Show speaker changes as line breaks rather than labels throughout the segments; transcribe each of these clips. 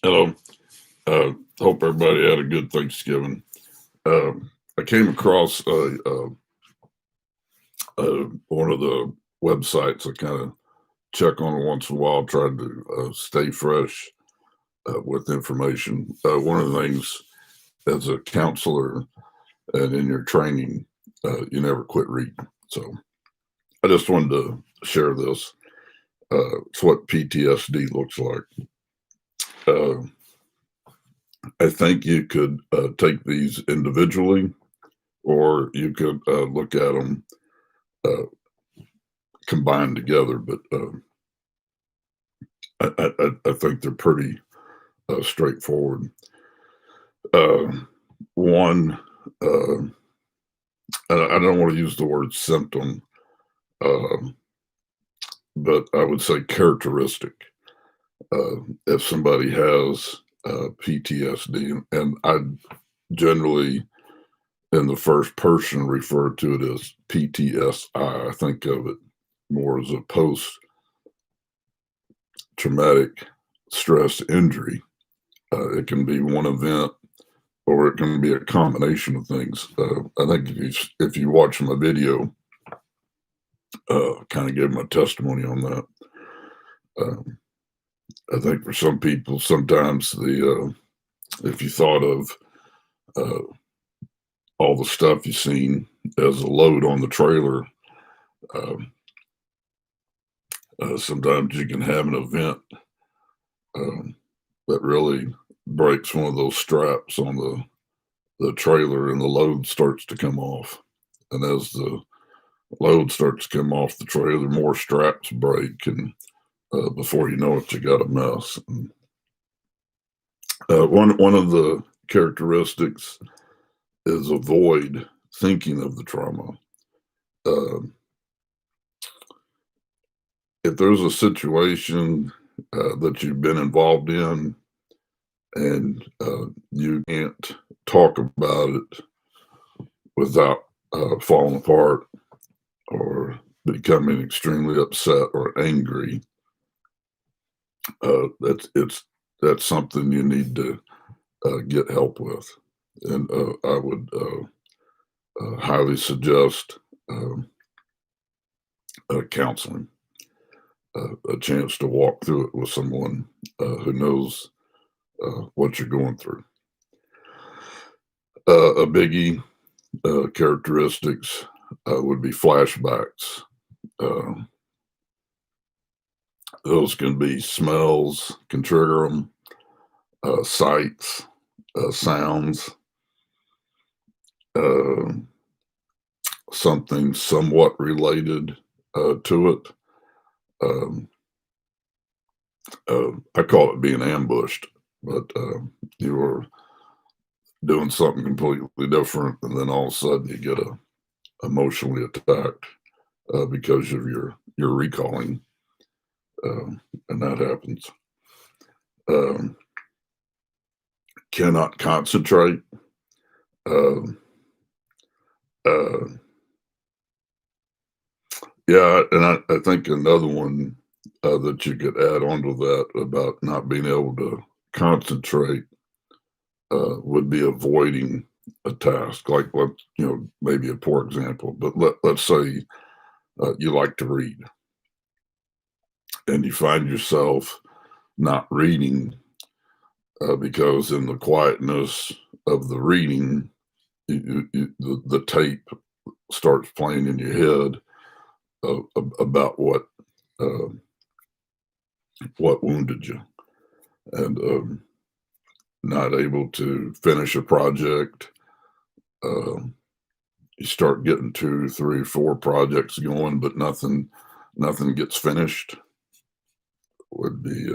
Hello. Hope everybody had a good Thanksgiving. I came across one of the websites I kind of check on once in a while, trying to stay fresh with information. One of the things as a counselor and in your training, you never quit reading. So I just wanted to share this. It's what PTSD looks like. Uh, I think you could take these individually, or you could look at them uh, combined together. But I think they're pretty straightforward. Uh, one, I don't want to use the word symptom, uh, but I would say characteristic. If somebody has PTSD, and I generally in the first person refer to it as PTSI. I think of it more as a post traumatic stress injury. It can be one event, or it can be a combination of things. I think if you watch my video, kind of give my testimony on that. I think for some people, sometimes the if you thought of uh, all the stuff you've seen as a load on the trailer, um, sometimes you can have an event um, that really breaks one of those straps on the trailer, and the load starts to come off. And as the load starts to come off the trailer, more straps break, and before you know it, you got a mess. And, one of the characteristics is avoid thinking of the trauma. Uh, if there's a situation that you've been involved in, and you can't talk about it without falling apart or becoming extremely upset or angry, that's something you need to get help with. And I would highly suggest um, counseling, a chance to walk through it with someone who knows what you're going through. A biggie characteristics would be flashbacks. Uh, those can be smells, can trigger them, sights, sounds, uh, something somewhat related to it. Um, I call it being ambushed, but you are doing something completely different, and then all of a sudden you get emotionally attacked because of your recalling, and that happens. Um, cannot concentrate. Um uh, yeah, and I think another one that you could add on to that about not being able to concentrate would be avoiding a task. Like, maybe a poor example, but let's say you like to read, and you find yourself not reading because in the quietness of the reading, the tape starts playing in your head about uh, what wounded you, and not able to finish a project. Um, you start getting two, three, four projects going, but nothing gets finished. Would be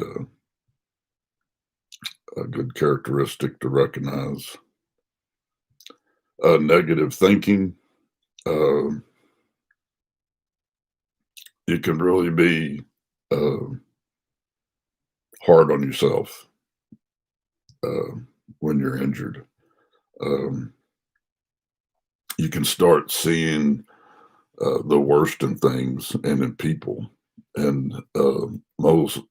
a good characteristic to recognize. Negative thinking. Uh, you can really be uh, hard on yourself uh, when you're injured. Um, you can start seeing the worst in things and in people, and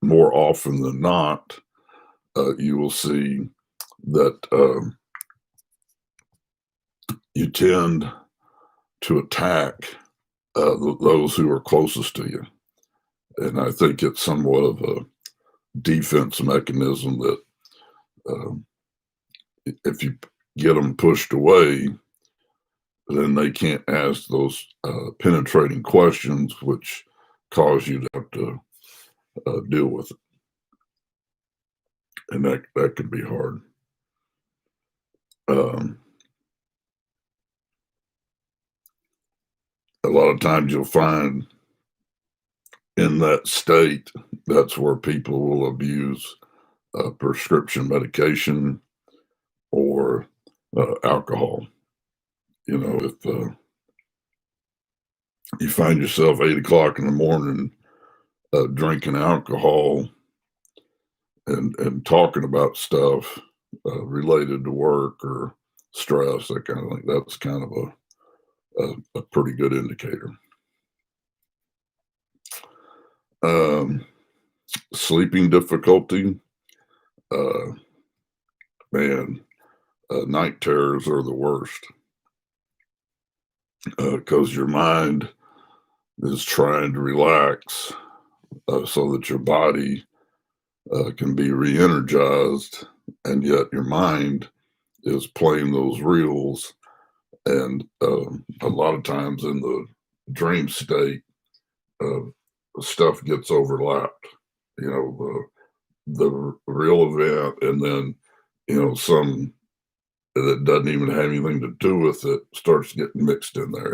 more often than not, you will see that you tend to attack those who are closest to you. And I think it's somewhat of a defense mechanism that um, if you get them pushed away, then they can't ask those penetrating questions, which cause you to have to deal with it. And that can be hard. Um, a lot of times you'll find in that state, that's where people will abuse prescription medication or alcohol. You know, if you find yourself 8 o'clock in the morning drinking alcohol and talking about stuff related to work or stress, that kind of thing, that's kind of a pretty good indicator. Um, Sleeping difficulty, uh, man, night terrors are the worst because your mind is trying to relax so that your body can be re-energized, and yet your mind is playing those reels. And a lot of times in the dream state, uh, stuff gets overlapped. You know, the real event, and then some that doesn't even have anything to do with it starts getting mixed in there.